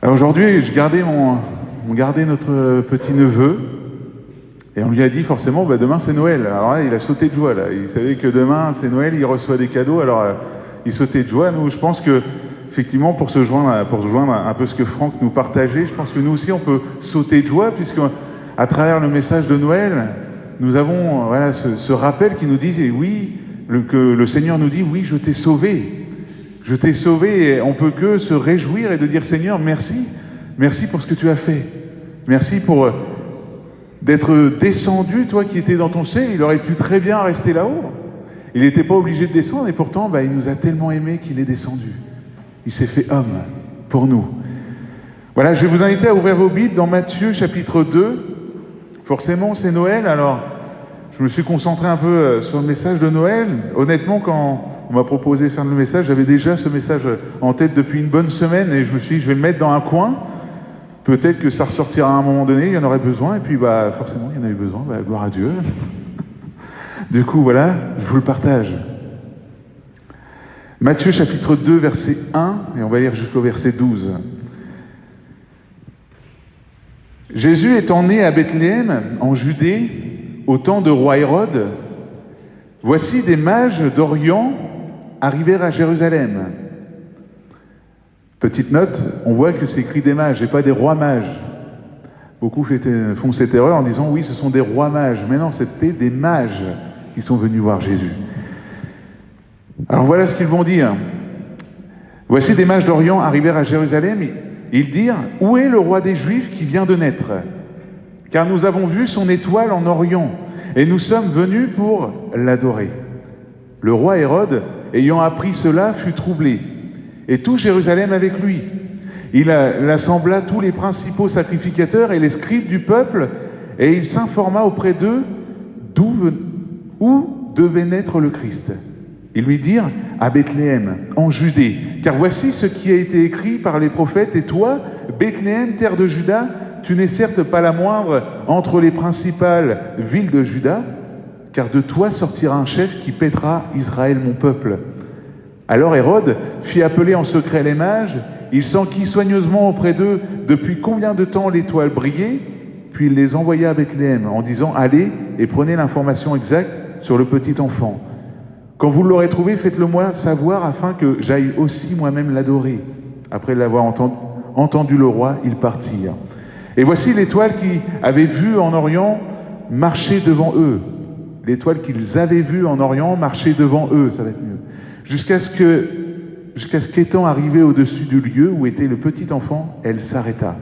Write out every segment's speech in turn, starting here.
Alors aujourd'hui, on gardait notre petit-neveu, et on lui a dit forcément, demain c'est Noël. Alors là, il a sauté de joie, là. Il savait que demain c'est Noël, il reçoit des cadeaux, alors il sautait de joie. Nous, je pense que, effectivement, pour se joindre un peu ce que Franck nous partageait, je pense que nous aussi on peut sauter de joie, puisque à travers le message de Noël, nous avons ce rappel qui nous dit, oui, que le Seigneur nous dit, oui, je t'ai sauvé. Je t'ai sauvé, et on peut que se réjouir et de dire, Seigneur, merci. Merci pour ce que tu as fait. Merci pour d'être descendu, toi qui étais dans ton ciel. Il aurait pu très bien rester là-haut. Il n'était pas obligé de descendre, et pourtant, il nous a tellement aimés qu'il est descendu. Il s'est fait homme pour nous. Voilà, je vais vous inviter à ouvrir vos Bibles dans Matthieu chapitre 2. Forcément, c'est Noël, alors je me suis concentré un peu sur le message de Noël. Honnêtement, quand on m'a proposé de faire le message, j'avais déjà ce message en tête depuis une bonne semaine, et je me suis dit, je vais le mettre dans un coin. Peut-être que ça ressortira à un moment donné, il y en aurait besoin, et puis forcément, il y en a eu besoin, gloire à Dieu. Du coup, voilà, je vous le partage. Matthieu chapitre 2, verset 1, et on va lire jusqu'au verset 12. Jésus étant né à Bethléem, en Judée, au temps de roi Hérode, voici des mages d'Orient arrivèrent à Jérusalem. Petite note, on voit que c'est écrit des mages et pas des rois mages. Beaucoup font cette erreur en disant oui, ce sont des rois mages. Mais non, c'était des mages qui sont venus voir Jésus. Alors voilà ce qu'ils vont dire. Voici des mages d'Orient arrivèrent à Jérusalem. Ils dirent, où est le roi des Juifs qui vient de naître? Car nous avons vu son étoile en Orient et nous sommes venus pour l'adorer. Le roi Hérode, ayant appris cela, fut troublé, et tout Jérusalem avec lui. Il assembla tous les principaux sacrificateurs et les scribes du peuple, et il s'informa auprès d'eux où devait naître le Christ. Ils lui dirent, à Bethléem, en Judée, car voici ce qui a été écrit par les prophètes, et toi, Bethléem, terre de Juda, tu n'es certes pas la moindre entre les principales villes de Juda, car de toi sortira un chef qui paîtra Israël, mon peuple. Alors Hérode fit appeler en secret les mages, il s'enquit soigneusement auprès d'eux depuis combien de temps l'étoile brillait, puis il les envoya à Bethléem en disant, allez et prenez l'information exacte sur le petit enfant. Quand vous l'aurez trouvé, faites-le-moi savoir afin que j'aille aussi moi-même l'adorer. Après l'avoir entendu le roi, ils partirent. Et voici l'étoile qu'ils avaient vue en Orient marcher devant eux. L'étoile qu'ils avaient vue en Orient marcher devant eux, ça va être mieux. Jusqu'à ce qu'étant arrivée au-dessus du lieu où était le petit enfant, elle s'arrêta.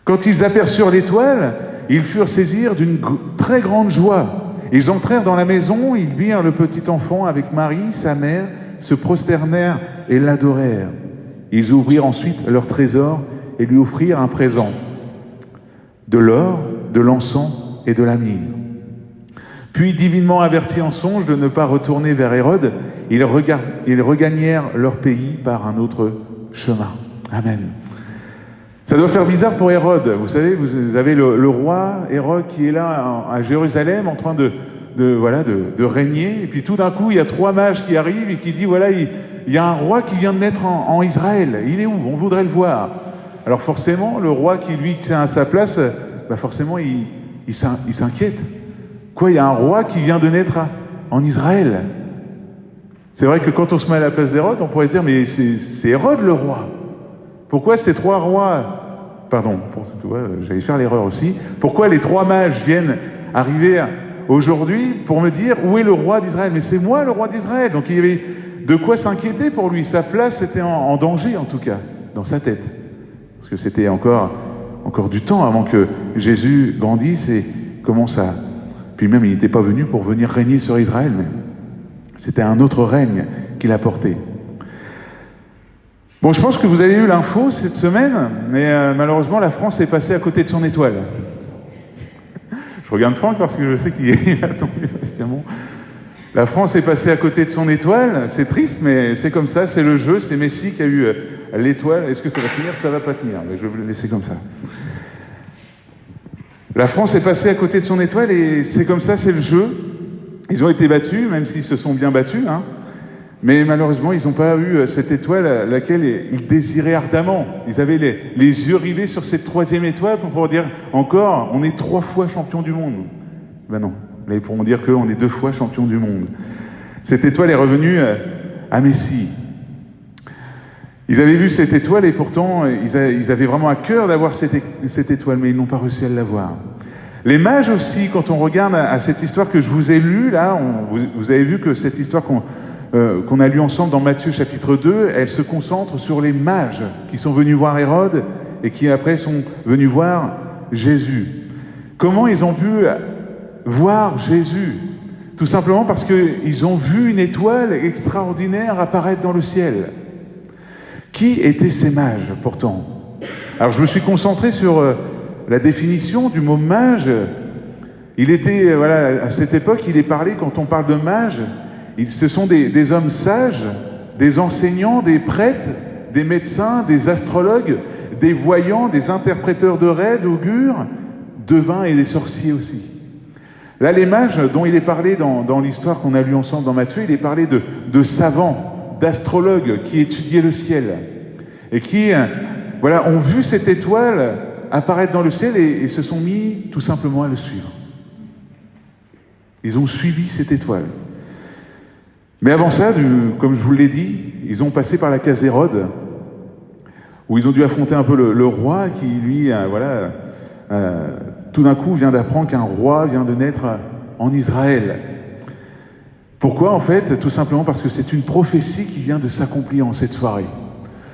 Quand ils aperçurent l'étoile, ils furent saisis d'une très grande joie. Ils entrèrent dans la maison, ils virent le petit enfant avec Marie, sa mère, se prosternèrent et l'adorèrent. Ils ouvrirent ensuite leur trésor et lui offrirent un présent, de l'or, de l'encens et de la myrrhe. Puis, divinement avertis en songe de ne pas retourner vers Hérode, ils regagnèrent leur pays par un autre chemin. Amen. Ça doit faire bizarre pour Hérode. Vous savez, vous avez le roi Hérode qui est là à Jérusalem en train de régner. Et puis tout d'un coup, il y a trois mages qui arrivent et qui disent, voilà, il y a un roi qui vient de naître en Israël. Il est où? On voudrait le voir. Alors forcément, le roi qui lui tient à sa place, forcément, il s'inquiète. Quoi, il y a un roi qui vient de naître en Israël? C'est vrai que quand on se met à la place d'Hérode, on pourrait se dire, mais c'est Hérode le roi. Pourquoi ces trois rois... Pardon, j'allais faire l'erreur aussi. Pourquoi les trois mages viennent arriver aujourd'hui pour me dire où est le roi d'Israël? Mais c'est moi le roi d'Israël. Donc il y avait de quoi s'inquiéter pour lui. Sa place était en danger en tout cas, dans sa tête. Parce que c'était encore du temps avant que Jésus grandisse et commence à... Puis même il n'était pas venu pour venir régner sur Israël, mais c'était un autre règne qu'il apportait. Bon, je pense que vous avez eu l'info cette semaine, mais malheureusement, la France est passée à côté de son étoile. Je regarde Franck parce que je sais qu'il a tombé patiemment. La France est passée à côté de son étoile, c'est triste, mais c'est comme ça, c'est le jeu, c'est Messi qui a eu l'étoile. Est-ce que ça va tenir? Ça va pas tenir, mais je vais vous le laisser comme ça. La France est passée à côté de son étoile et c'est comme ça, c'est le jeu. Ils ont été battus, même s'ils se sont bien battus, hein. Mais malheureusement, ils n'ont pas eu cette étoile laquelle ils désiraient ardemment. Ils avaient les yeux rivés sur cette troisième étoile pour pouvoir dire encore, on est 3 fois champion du monde. Ben non, là ils pourront dire qu'on est 2 fois champion du monde. Cette étoile est revenue à Messie. Ils avaient vu cette étoile et pourtant ils avaient vraiment à cœur d'avoir cette étoile, mais ils n'ont pas réussi à l'avoir. Les mages aussi, quand on regarde à cette histoire que je vous ai lue, là, vous avez vu que cette histoire qu'on a lue ensemble dans Matthieu chapitre 2, elle se concentre sur les mages qui sont venus voir Hérode et qui après sont venus voir Jésus. Comment ils ont pu voir Jésus? Tout simplement parce qu'ils ont vu une étoile extraordinaire apparaître dans le ciel. Qui étaient ces mages pourtant? Alors je me suis concentré sur la définition du mot mage. Il était, voilà, à cette époque, il est parlé, quand on parle de mages, ce sont des hommes sages, des enseignants, des prêtres, des médecins, des astrologues, des voyants, des interpréteurs de rêves, d'augures, devins et des sorciers aussi. Là, les mages dont il est parlé dans l'histoire qu'on a lue ensemble dans Matthieu, il est parlé de savants, d'astrologues qui étudiaient le ciel et qui, voilà, ont vu cette étoile apparaître dans le ciel et se sont mis tout simplement à le suivre. Ils ont suivi cette étoile. Mais avant ça, comme je vous l'ai dit, ils ont passé par la case Hérode, où ils ont dû affronter un peu le roi qui, lui, tout d'un coup vient d'apprendre qu'un roi vient de naître en Israël. Pourquoi? En fait, tout simplement parce que c'est une prophétie qui vient de s'accomplir en cette soirée.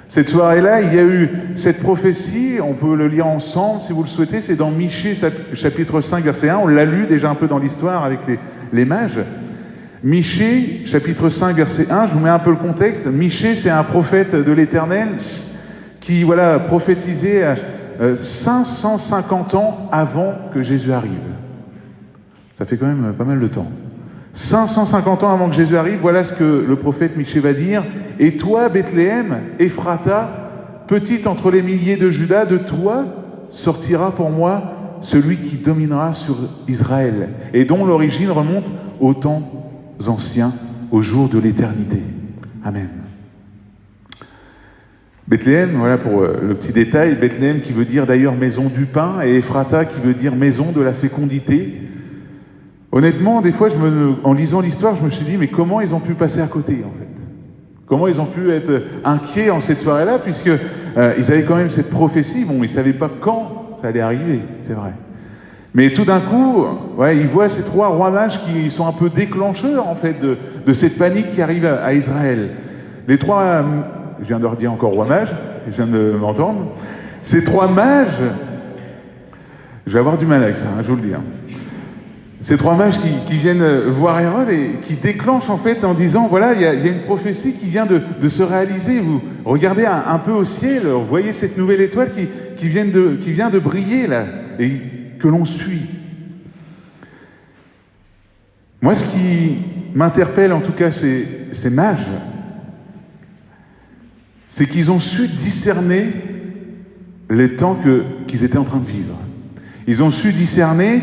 Cette soirée-là, il y a eu cette prophétie, on peut le lire ensemble si vous le souhaitez, c'est dans Michée chapitre 5 verset 1, on l'a lu déjà un peu dans l'histoire avec les mages. Michée chapitre 5 verset 1, je vous mets un peu le contexte. Michée, c'est un prophète de l'Éternel qui prophétisait 550 ans avant que Jésus arrive. Ça fait quand même pas mal de temps. 550 ans avant que Jésus arrive, voilà ce que le prophète Michée va dire. « Et toi, Bethléem, Ephrata, petite entre les milliers de Juda, de toi sortira pour moi celui qui dominera sur Israël, et dont l'origine remonte aux temps anciens, au jour de l'éternité. » Amen. Bethléem, voilà pour le petit détail, Bethléem qui veut dire d'ailleurs maison du pain, et Ephrata qui veut dire maison de la fécondité. Honnêtement, des fois, en lisant l'histoire, je me suis dit, mais comment ils ont pu passer à côté, en fait? Comment ils ont pu être inquiets en cette soirée-là, puisque ils avaient quand même cette prophétie. Bon, ils ne savaient pas quand ça allait arriver, c'est vrai. Mais tout d'un coup, ils voient ces 3 rois mages qui sont un peu déclencheurs, en fait, de cette panique qui arrive à Israël. Les 3, je viens de redire encore rois mages, je viens de m'entendre. Ces 3 mages, je vais avoir du mal avec ça, je vous le dis. Ces 3 mages qui viennent voir Hérode et qui déclenchent en fait en disant, voilà, il y a une prophétie qui vient de se réaliser. Vous regardez un peu au ciel, vous voyez cette nouvelle étoile qui vient de briller là, et que l'on suit. Moi, ce qui m'interpelle en tout cas ces mages, c'est qu'ils ont su discerner les temps qu'ils étaient en train de vivre. Ils ont su discerner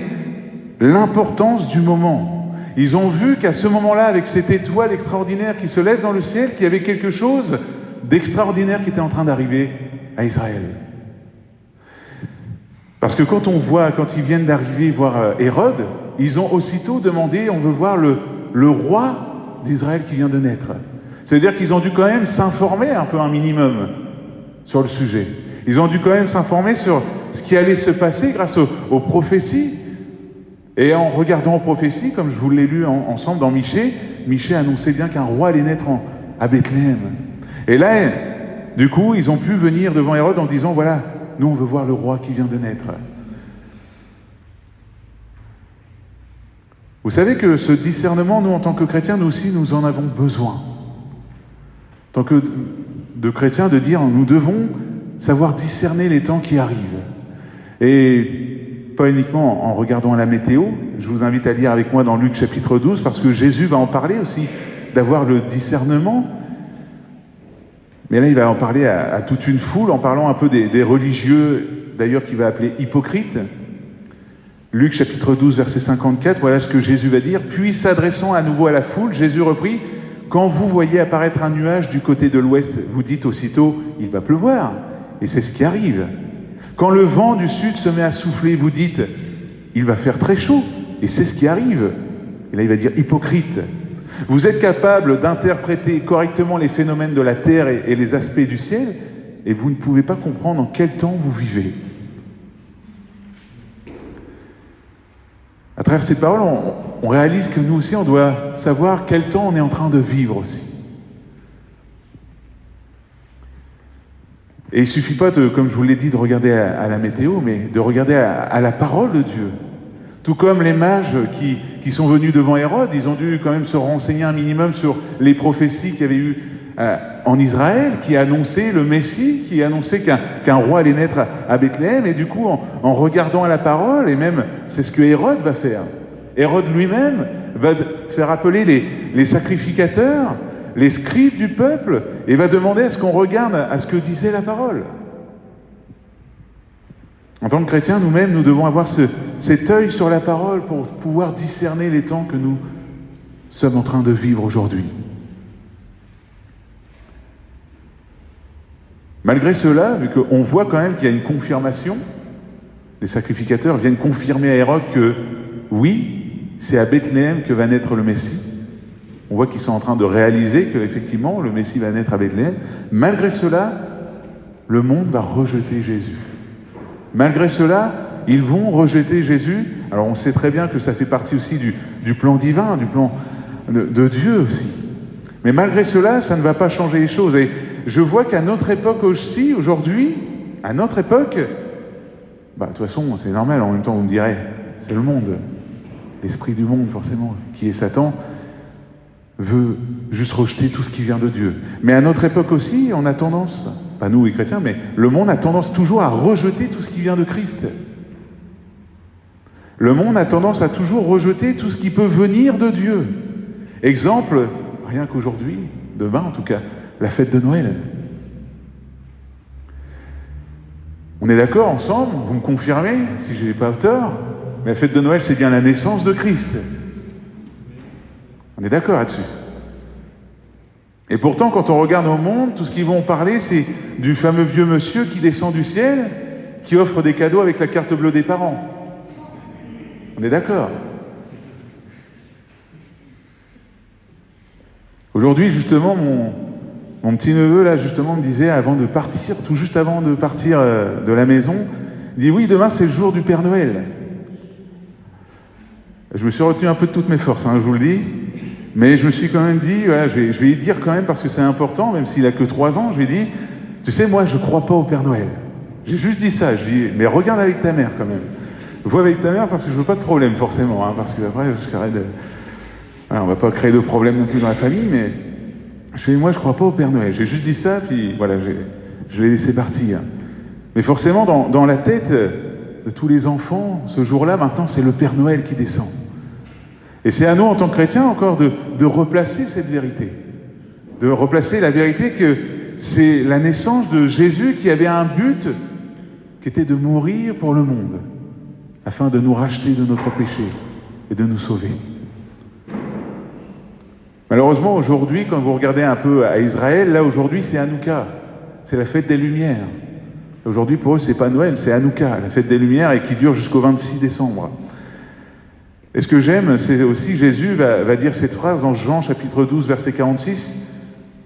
l'importance du moment. Ils ont vu qu'à ce moment-là, avec cette étoile extraordinaire qui se lève dans le ciel, qu'il y avait quelque chose d'extraordinaire qui était en train d'arriver à Israël. Parce que quand ils viennent d'arriver voir Hérode, ils ont aussitôt demandé, on veut voir le roi d'Israël qui vient de naître. C'est-à-dire qu'ils ont dû quand même s'informer un peu un minimum sur le sujet. Ils ont dû quand même s'informer sur ce qui allait se passer grâce aux prophéties. Et en regardant aux prophéties, comme je vous l'ai lu ensemble dans Michée, Michée annonçait bien qu'un roi allait naître à Bethléem. Et là, du coup, ils ont pu venir devant Hérode en disant, voilà, nous on veut voir le roi qui vient de naître. Vous savez que ce discernement, nous en tant que chrétiens, nous aussi, nous en avons besoin. En tant que de chrétiens, de dire, nous devons savoir discerner les temps qui arrivent. Et pas uniquement en regardant la météo, je vous invite à lire avec moi dans Luc chapitre 12, parce que Jésus va en parler aussi, d'avoir le discernement. Mais là, il va en parler à toute une foule, en parlant un peu des religieux, d'ailleurs, qu'il va appeler hypocrites. Luc chapitre 12, verset 54, voilà ce que Jésus va dire. Puis, s'adressant à nouveau à la foule, Jésus reprit, « quand vous voyez apparaître un nuage du côté de l'ouest, vous dites aussitôt, il va pleuvoir. Et c'est ce qui arrive. Quand le vent du sud se met à souffler, vous dites, il va faire très chaud. Et c'est ce qui arrive. Et là, il va dire, hypocrite. Vous êtes capable d'interpréter correctement les phénomènes de la terre et les aspects du ciel, et vous ne pouvez pas comprendre en quel temps vous vivez. À travers cette parole, on réalise que nous aussi, on doit savoir quel temps on est en train de vivre aussi. Et il ne suffit pas, comme je vous l'ai dit, de regarder à la météo, mais de regarder à la parole de Dieu. Tout comme les mages qui sont venus devant Hérode, ils ont dû quand même se renseigner un minimum sur les prophéties qu'il y avait eu en Israël, qui annonçaient le Messie, qui annonçait qu'un roi allait naître à Bethléem. Et du coup, en regardant à la parole, et même c'est ce que Hérode va faire. Hérode lui-même va faire appeler les sacrificateurs, les scribes du peuple, et va demander à ce qu'on regarde à ce que disait la parole. En tant que chrétiens, nous-mêmes, nous devons avoir cet œil sur la parole pour pouvoir discerner les temps que nous sommes en train de vivre aujourd'hui. Malgré cela, vu qu'on voit quand même qu'il y a une confirmation, les sacrificateurs viennent confirmer à Hérode que oui, c'est à Bethléem que va naître le Messie. On voit qu'ils sont en train de réaliser que effectivement le Messie va naître à Bethléem. Malgré cela, le monde va rejeter Jésus. Malgré cela, ils vont rejeter Jésus. Alors on sait très bien que ça fait partie aussi du plan divin, du plan de Dieu aussi. Mais malgré cela, ça ne va pas changer les choses. Et je vois qu'à notre époque aussi, aujourd'hui, à notre époque, de toute façon, c'est normal, en même temps, vous me direz, c'est le monde, l'esprit du monde, forcément, qui est Satan, veut juste rejeter tout ce qui vient de Dieu. Mais à notre époque aussi, on a tendance, pas nous les chrétiens, mais le monde a tendance toujours à rejeter tout ce qui vient de Christ. Le monde a tendance à toujours rejeter tout ce qui peut venir de Dieu. Exemple, rien qu'aujourd'hui, demain en tout cas, la fête de Noël. On est d'accord ensemble, vous me confirmez, si je n'ai pas tort, la fête de Noël, c'est bien la naissance de Christ. On est d'accord là-dessus. Et pourtant, quand on regarde au monde, tout ce qu'ils vont parler, c'est du fameux vieux monsieur qui descend du ciel, qui offre des cadeaux avec la carte bleue des parents. On est d'accord. Aujourd'hui, justement, mon petit-neveu, là, justement, me disait, avant de partir, tout juste avant de partir de la maison, il dit, oui, demain, c'est le jour du Père Noël. Je me suis retenu un peu de toutes mes forces, je vous le dis, mais je me suis quand même dit, voilà, je vais y dire quand même, parce que c'est important, même s'il a que 3 ans, je lui ai dit, tu sais, moi, je crois pas au Père Noël. J'ai juste dit ça, je dis, mais regarde avec ta mère quand même. Vois avec ta mère, parce que je veux pas de problème, forcément, parce que après, voilà, on va pas créer de problème non plus dans la famille, mais je dis, moi, je crois pas au Père Noël. J'ai juste dit ça, puis voilà, je l'ai laissé partir. Mais forcément, dans la tête de tous les enfants, ce jour-là, maintenant, c'est le Père Noël qui descend. Et c'est à nous, en tant que chrétiens, encore de replacer cette vérité. De replacer la vérité que c'est la naissance de Jésus qui avait un but, qui était de mourir pour le monde, afin de nous racheter de notre péché et de nous sauver. Malheureusement, aujourd'hui, quand vous regardez un peu à Israël, là, aujourd'hui, c'est Hanouka. C'est la fête des Lumières. Aujourd'hui, pour eux, c'est pas Noël, c'est Hanouka, la fête des Lumières, et qui dure jusqu'au 26 décembre. Et ce que j'aime, c'est aussi, Jésus va dire cette phrase dans Jean, chapitre 12, verset 46,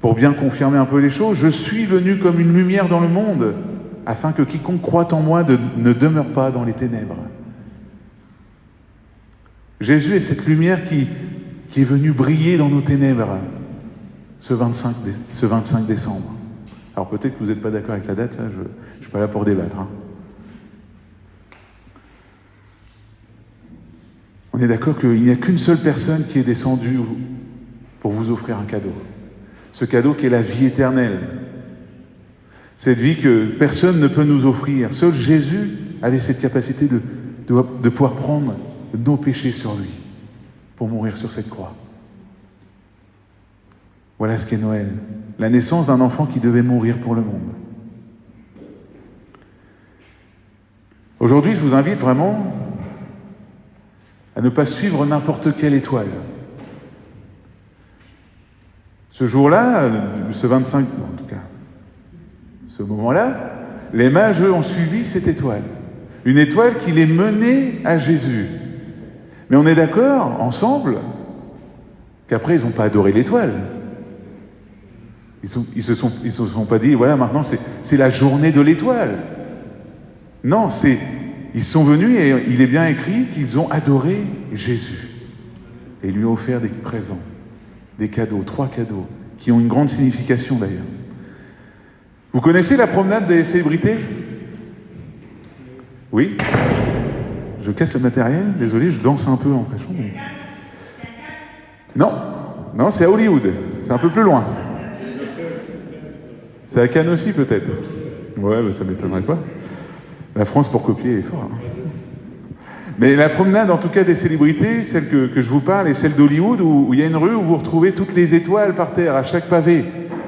pour bien confirmer un peu les choses. « Je suis venu comme une lumière dans le monde, afin que quiconque croit en moi ne demeure pas dans les ténèbres. » Jésus est cette lumière qui est venue briller dans nos ténèbres ce 25 décembre. Alors peut-être que vous n'êtes pas d'accord avec la date, je ne suis pas là pour débattre. On est d'accord qu'il n'y a qu'une seule personne qui est descendue pour vous offrir un cadeau. Ce cadeau qui est la vie éternelle. Cette vie que personne ne peut nous offrir. Seul Jésus avait cette capacité de pouvoir prendre nos péchés sur lui pour mourir sur cette croix. Voilà ce qu'est Noël. La naissance d'un enfant qui devait mourir pour le monde. Aujourd'hui, je vous invite vraiment à ne pas suivre n'importe quelle étoile. Ce jour-là, ce 25, en tout cas, ce moment-là, les mages, eux, ont suivi cette étoile. Une étoile qui les menait à Jésus. Mais on est d'accord, ensemble, qu'après, ils n'ont pas adoré l'étoile. Ils se sont pas dit, voilà, maintenant, c'est la journée de l'étoile. Non, ils sont venus et il est bien écrit qu'ils ont adoré Jésus. Et lui ont offert des présents, des cadeaux, 3 cadeaux, qui ont une grande signification d'ailleurs. Vous connaissez la promenade des célébrités? Oui? Je casse le matériel, désolé, je danse un peu en cachant. Mais... Non, c'est à Hollywood, c'est un peu plus loin. C'est à Cannes aussi peut-être. Ouais, ça ne m'étonnerait pas. La France pour copier est fort. Hein. Mais la promenade, en tout cas des célébrités, celle que je vous parle, est celle d'Hollywood, où il y a une rue où vous retrouvez toutes les étoiles par terre, à chaque pavé.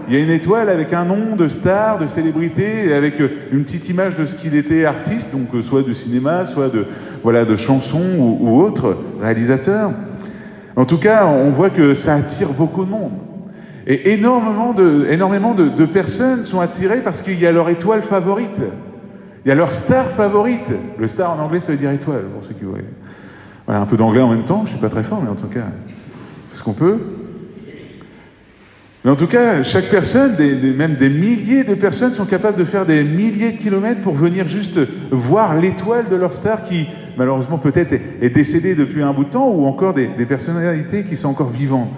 Il y a une étoile avec un nom de star, de célébrité, avec une petite image de ce qu'il était artiste, donc soit de cinéma, soit de chansons ou autre, réalisateur. En tout cas, on voit que ça attire beaucoup de monde. Et énormément de personnes sont attirées parce qu'il y a leur étoile favorite. Il y a leur star favorite. Le star en anglais, ça veut dire étoile, pour ceux qui voient. Voilà, un peu d'anglais en même temps, je ne suis pas très fort, mais en tout cas, ce qu'on peut. Mais en tout cas, chaque personne, même des milliers de personnes sont capables de faire des milliers de kilomètres pour venir juste voir l'étoile de leur star qui, malheureusement, peut-être est décédée depuis un bout de temps, ou encore des personnalités qui sont encore vivantes.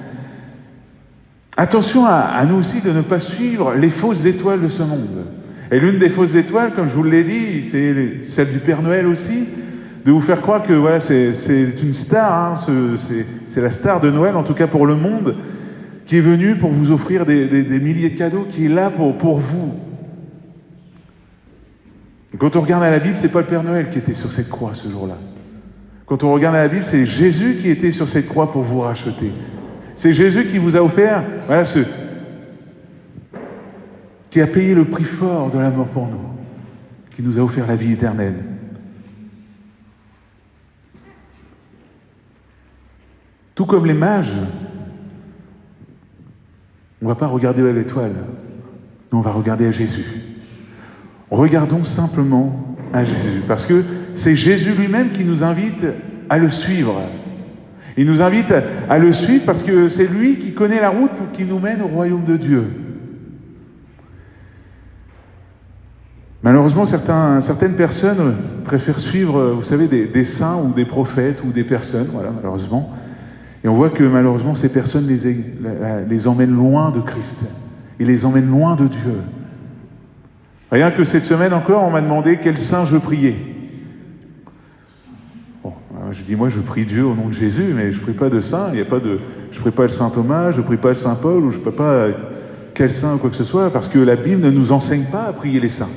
Attention à nous aussi de ne pas suivre les fausses étoiles de ce monde. Et l'une des fausses étoiles, comme je vous l'ai dit, c'est celle du Père Noël aussi, de vous faire croire que voilà, c'est une star, hein, c'est la star de Noël, en tout cas pour le monde, qui est venue pour vous offrir des milliers de cadeaux, qui est là pour vous. Quand on regarde à la Bible, c'est pas le Père Noël qui était sur cette croix ce jour-là. Quand on regarde à la Bible, c'est Jésus qui était sur cette croix pour vous racheter. C'est Jésus qui vous a offert, voilà, qui a payé le prix fort de la mort pour nous, qui nous a offert la vie éternelle. Tout comme les mages, on ne va pas regarder à l'étoile, nous on va regarder à Jésus. Regardons simplement à Jésus, parce que c'est Jésus lui-même qui nous invite à le suivre. Il nous invite à le suivre parce que c'est lui qui connaît la route qui nous mène au royaume de Dieu. Malheureusement, certaines personnes préfèrent suivre, vous savez, des saints ou des prophètes ou des personnes, voilà, malheureusement. Et on voit que malheureusement, ces personnes les emmènent loin de Christ. Ils les emmènent loin de Dieu. Rien que cette semaine encore, on m'a demandé quel saint je priais. Bon, je dis, moi, je prie Dieu au nom de Jésus, mais je ne prie pas de saint. Je ne prie pas le saint Thomas, je ne prie pas le saint Paul, ou je ne prie pas quel saint ou quoi que ce soit, parce que la Bible ne nous enseigne pas à prier les saints.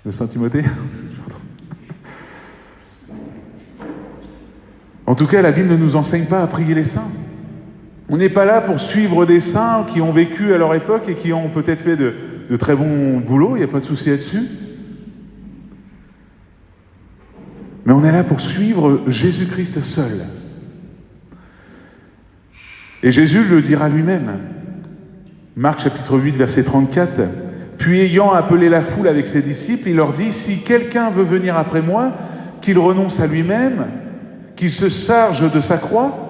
Le Saint Timothée. En tout cas, la Bible ne nous enseigne pas à prier les saints. On n'est pas là pour suivre des saints qui ont vécu à leur époque et qui ont peut-être fait de très bons boulots, il n'y a pas de souci là-dessus. Mais on est là pour suivre Jésus-Christ seul. Et Jésus le dira lui-même. Marc chapitre 8, verset 34. Puis ayant appelé la foule avec ses disciples, il leur dit, « Si quelqu'un veut venir après moi, qu'il renonce à lui-même, qu'il se charge de sa croix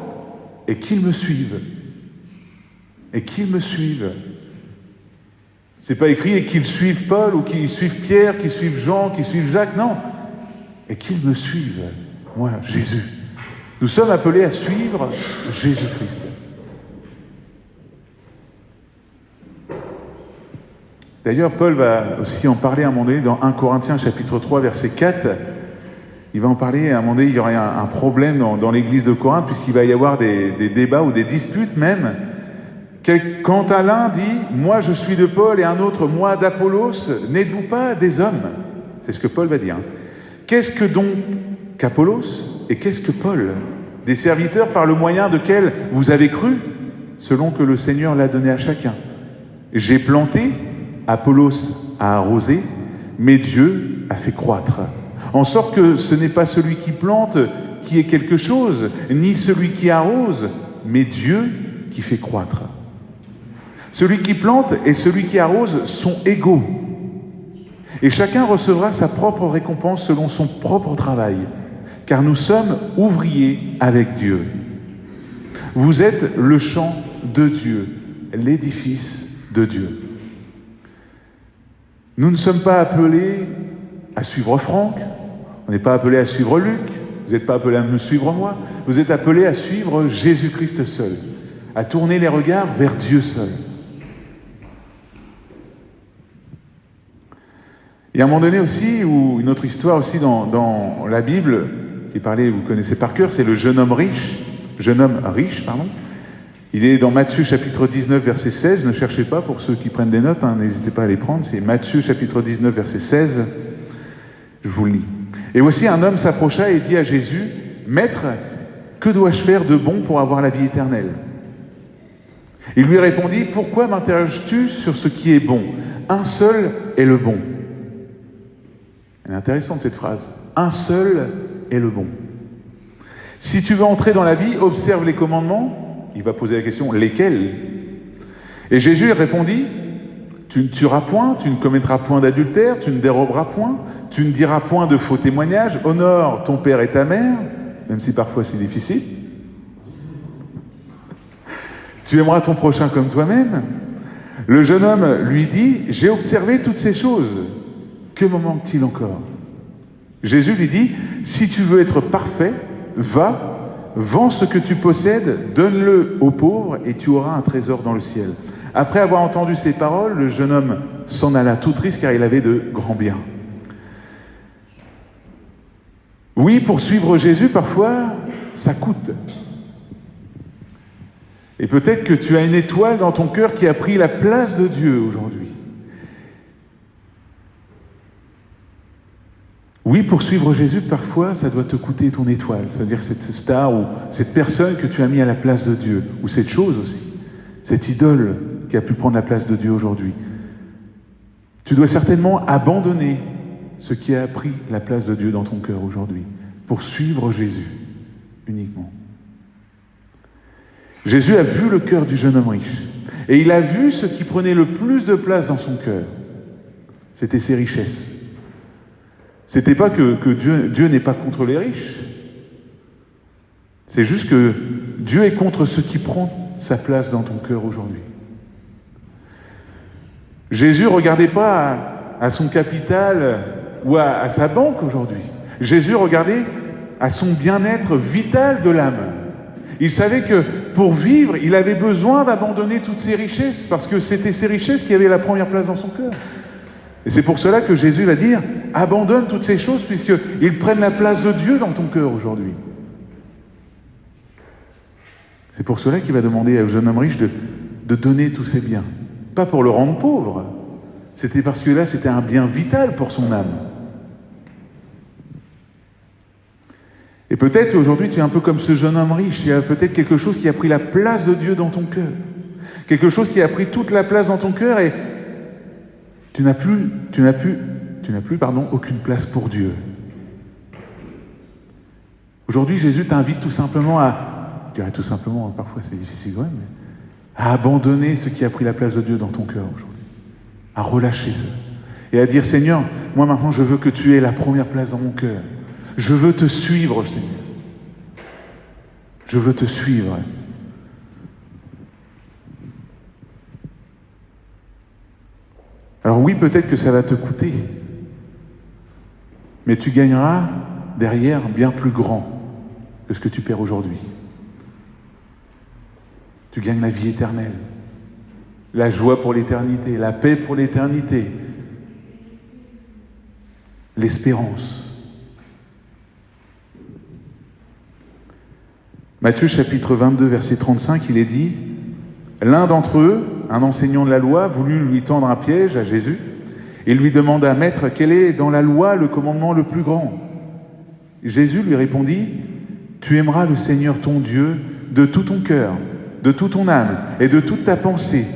et qu'il me suive. » Et qu'il me suive. C'est pas écrit « et qu'il suive Paul » ou « qu'il suive Pierre », « qu'il suive Jean », « qu'il suive Jacques », non. « Et qu'il me suive. » Moi, Jésus. Nous sommes appelés à suivre Jésus-Christ. D'ailleurs, Paul va aussi en parler à un moment donné dans 1 Corinthiens chapitre 3, verset 4. Il va en parler à un moment donné, il y aurait un problème dans l'église de Corinthe, puisqu'il va y avoir des débats ou des disputes même. Quand à l'un dit « Moi je suis de Paul » et un autre « Moi d'Apollos », n'êtes-vous pas des hommes? C'est ce que Paul va dire. Qu'est-ce que donc qu'Apollos et qu'est-ce que Paul? Des serviteurs par le moyen desquels vous avez cru, selon que le Seigneur l'a donné à chacun. J'ai planté, Apollos a arrosé, mais Dieu a fait croître. En sorte que ce n'est pas celui qui plante qui est quelque chose, ni celui qui arrose, mais Dieu qui fait croître. Celui qui plante et celui qui arrose sont égaux. Et chacun recevra sa propre récompense selon son propre travail, car nous sommes ouvriers avec Dieu. Vous êtes le champ de Dieu, l'édifice de Dieu. Nous ne sommes pas appelés à suivre Franck, on n'est pas appelés à suivre Luc, vous n'êtes pas appelés à me suivre moi, vous êtes appelés à suivre Jésus-Christ seul, à tourner les regards vers Dieu seul. Il y a un moment donné aussi, ou une autre histoire aussi dans la Bible, qui parlait, vous connaissez par cœur, c'est le jeune homme riche. Il est dans Matthieu chapitre 19, verset 16. Ne cherchez pas, pour ceux qui prennent des notes, n'hésitez pas à les prendre. C'est Matthieu chapitre 19, verset 16. Je vous le lis. Et voici un homme s'approcha et dit à Jésus, « Maître, que dois-je faire de bon pour avoir la vie éternelle ?» Il lui répondit, « Pourquoi m'interroges-tu sur ce qui est bon ? Un seul est le bon. » Elle est intéressante cette phrase. « Un seul est le bon. Si tu veux entrer dans la vie, observe les commandements. » Il va poser la question, lesquels ? Et Jésus répondit, tu ne tueras point, tu ne commettras point d'adultère, tu ne déroberas point, tu ne diras point de faux témoignages, honore ton père et ta mère, même si parfois c'est difficile. Tu aimeras ton prochain comme toi-même. Le jeune homme lui dit, j'ai observé toutes ces choses, que me manque-t-il encore ? Jésus lui dit, si tu veux être parfait, va, vends ce que tu possèdes, donne-le aux pauvres et tu auras un trésor dans le ciel. Après avoir entendu ces paroles, le jeune homme s'en alla tout triste car il avait de grands biens. Oui, pour suivre Jésus, parfois, ça coûte. Et peut-être que tu as une étoile dans ton cœur qui a pris la place de Dieu aujourd'hui. Oui, pour suivre Jésus, parfois, ça doit te coûter ton étoile. C'est-à-dire cette star ou cette personne que tu as mis à la place de Dieu. Ou cette chose aussi. Cette idole qui a pu prendre la place de Dieu aujourd'hui. Tu dois certainement abandonner ce qui a pris la place de Dieu dans ton cœur aujourd'hui. Pour suivre Jésus uniquement. Jésus a vu le cœur du jeune homme riche. Et il a vu ce qui prenait le plus de place dans son cœur. C'était ses richesses. C'était pas que Dieu n'est pas contre les riches. C'est juste que Dieu est contre ce qui prend sa place dans ton cœur aujourd'hui. Jésus ne regardait pas à son capital ou à sa banque aujourd'hui. Jésus regardait à son bien-être vital de l'âme. Il savait que pour vivre, il avait besoin d'abandonner toutes ses richesses parce que c'était ces richesses qui avaient la première place dans son cœur. Et c'est pour cela que Jésus va dire « Abandonne toutes ces choses puisqu'ils prennent la place de Dieu dans ton cœur aujourd'hui. » C'est pour cela qu'il va demander au jeune homme riche de donner tous ses biens. Pas pour le rendre pauvre, c'était parce que là, c'était un bien vital pour son âme. Et peut-être aujourd'hui, tu es un peu comme ce jeune homme riche. Il y a peut-être quelque chose qui a pris la place de Dieu dans ton cœur. Quelque chose qui a pris toute la place dans ton cœur et tu n'as plus, aucune place pour Dieu. Aujourd'hui, Jésus t'invite tout simplement je dirais tout simplement, parfois c'est difficile quand même, mais à abandonner ce qui a pris la place de Dieu dans ton cœur aujourd'hui. À relâcher ça. Et à dire, Seigneur, moi maintenant je veux que tu aies la première place dans mon cœur. Je veux te suivre, Seigneur. Je veux te suivre. Alors oui, peut-être que ça va te coûter, mais tu gagneras derrière bien plus grand que ce que tu perds aujourd'hui. Tu gagnes la vie éternelle, la joie pour l'éternité, la paix pour l'éternité, l'espérance. Matthieu chapitre 22, verset 35, il est dit « L'un d'entre eux, un enseignant de la loi, voulut lui tendre un piège à Jésus et lui demanda « Maître, quel est dans la loi le commandement le plus grand ?» Jésus lui répondit « Tu aimeras le Seigneur ton Dieu de tout ton cœur, de toute ton âme et de toute ta pensée.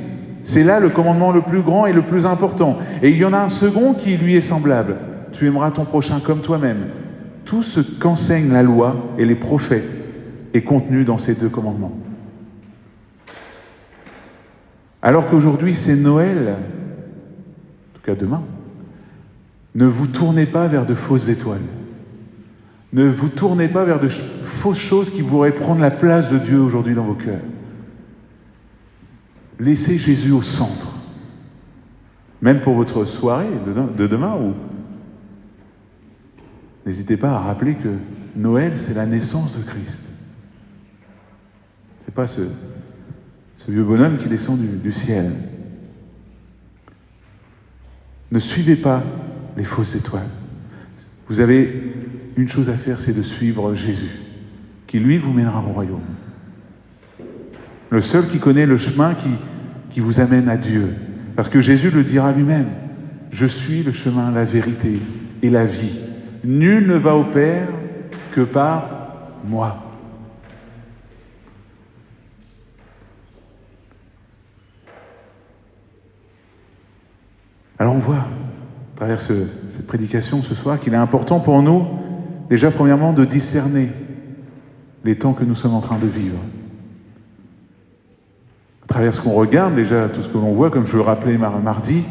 C'est là le commandement le plus grand et le plus important. Et il y en a un second qui lui est semblable. Tu aimeras ton prochain comme toi-même. Tout ce qu'enseignent la loi et les prophètes est contenu dans ces deux commandements. » Alors qu'aujourd'hui c'est Noël, en tout cas demain, ne vous tournez pas vers de fausses étoiles. Ne vous tournez pas vers de fausses choses qui pourraient prendre la place de Dieu aujourd'hui dans vos cœurs. Laissez Jésus au centre. Même pour votre soirée de demain, ou n'hésitez pas à rappeler que Noël, c'est la naissance de Christ. C'est pas ce vieux bonhomme qui descend du ciel. Ne suivez pas les fausses étoiles. Vous avez une chose à faire, c'est de suivre Jésus, qui lui vous mènera au royaume. Le seul qui connaît le chemin qui vous amène à Dieu. Parce que Jésus le dira lui-même, « Je suis le chemin, la vérité et la vie. Nul ne va au Père que par moi. » Alors on voit, à travers cette prédication ce soir, qu'il est important pour nous, déjà premièrement, de discerner les temps que nous sommes en train de vivre. À travers ce qu'on regarde, déjà, tout ce que l'on voit, comme je le rappelais mardi,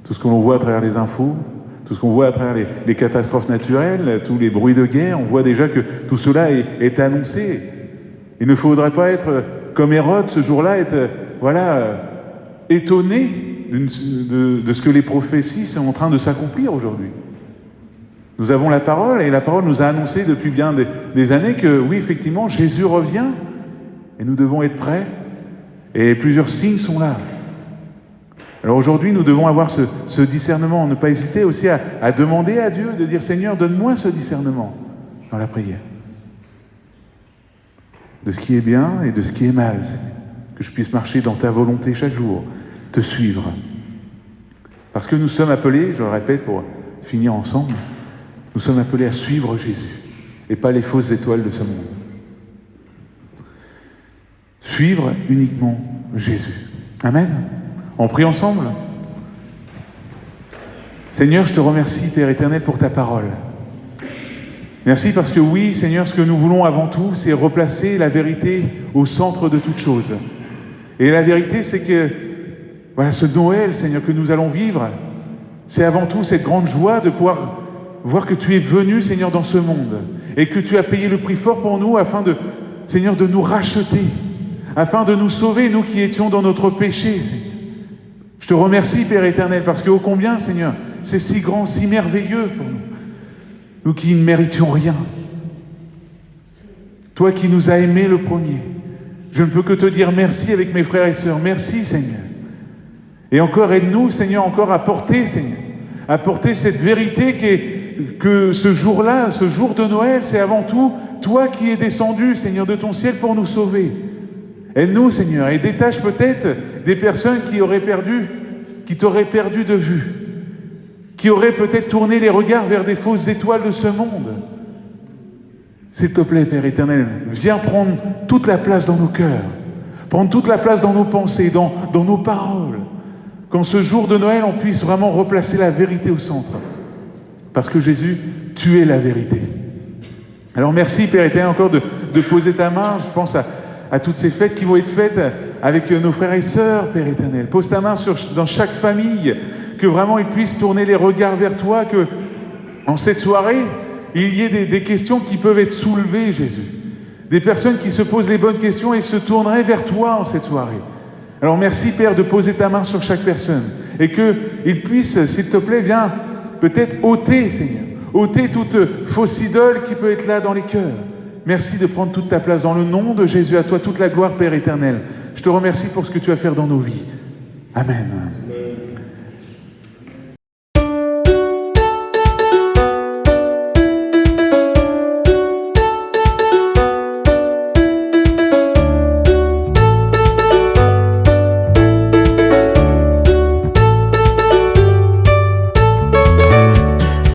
tout ce que l'on voit à travers les infos, tout ce qu'on voit à travers les catastrophes naturelles, tous les bruits de guerre, on voit déjà que tout cela est annoncé. Il ne faudrait pas être comme Hérode ce jour-là, être étonné de ce que les prophéties sont en train de s'accomplir aujourd'hui. Nous avons la parole, et la parole nous a annoncé depuis bien des années que oui, effectivement, Jésus revient, et nous devons être prêts, et plusieurs signes sont là. Alors aujourd'hui, nous devons avoir ce discernement, ne pas hésiter aussi à demander à Dieu, de dire « Seigneur, donne-moi ce discernement » dans la prière. De ce qui est bien et de ce qui est mal, Seigneur. Que je puisse marcher dans ta volonté chaque jour, te suivre. Parce que nous sommes appelés, je le répète pour finir ensemble, nous sommes appelés à suivre Jésus et pas les fausses étoiles de ce monde. Suivre uniquement Jésus. Amen. On prie ensemble. Seigneur, je te remercie, Père éternel, pour ta parole. Merci parce que oui, Seigneur, ce que nous voulons avant tout, c'est replacer la vérité au centre de toute chose. Et la vérité, c'est que ce Noël, Seigneur, que nous allons vivre, c'est avant tout cette grande joie de pouvoir voir que tu es venu, Seigneur, dans ce monde et que tu as payé le prix fort pour nous afin de, Seigneur, de nous racheter, afin de nous sauver, nous qui étions dans notre péché, Seigneur. Je te remercie, Père éternel, parce que ô combien, Seigneur, c'est si grand, si merveilleux pour nous. Nous qui ne méritions rien. Toi qui nous as aimés le premier. Je ne peux que te dire merci avec mes frères et sœurs. Merci, Seigneur. Et encore, aide-nous, Seigneur, encore à porter, Seigneur, à porter cette vérité que ce jour-là, ce jour de Noël, c'est avant tout toi qui es descendu, Seigneur, de ton ciel pour nous sauver. Aide-nous, Seigneur, et détache peut-être des personnes qui t'auraient perdu de vue, qui auraient peut-être tourné les regards vers des fausses étoiles de ce monde. S'il te plaît, Père éternel, viens prendre toute la place dans nos cœurs, prendre toute la place dans nos pensées, dans nos paroles. Qu'en ce jour de Noël, on puisse vraiment replacer la vérité au centre. Parce que Jésus, tu es la vérité. Alors merci, Père éternel, encore de poser ta main. Je pense à toutes ces fêtes qui vont être faites avec nos frères et sœurs, Père éternel. Pose ta main dans chaque famille, que vraiment ils puissent tourner les regards vers toi, que en cette soirée, il y ait des questions qui peuvent être soulevées, Jésus. Des personnes qui se posent les bonnes questions et se tourneraient vers toi en cette soirée. Alors merci, Père, de poser ta main sur chaque personne et qu'ils puissent, s'il te plaît, viens peut-être ôter, Seigneur, ôter toute fausse idole qui peut être là dans les cœurs. Merci de prendre toute ta place dans le nom de Jésus. À toi toute la gloire, Père éternel. Je te remercie pour ce que tu vas faire dans nos vies. Amen.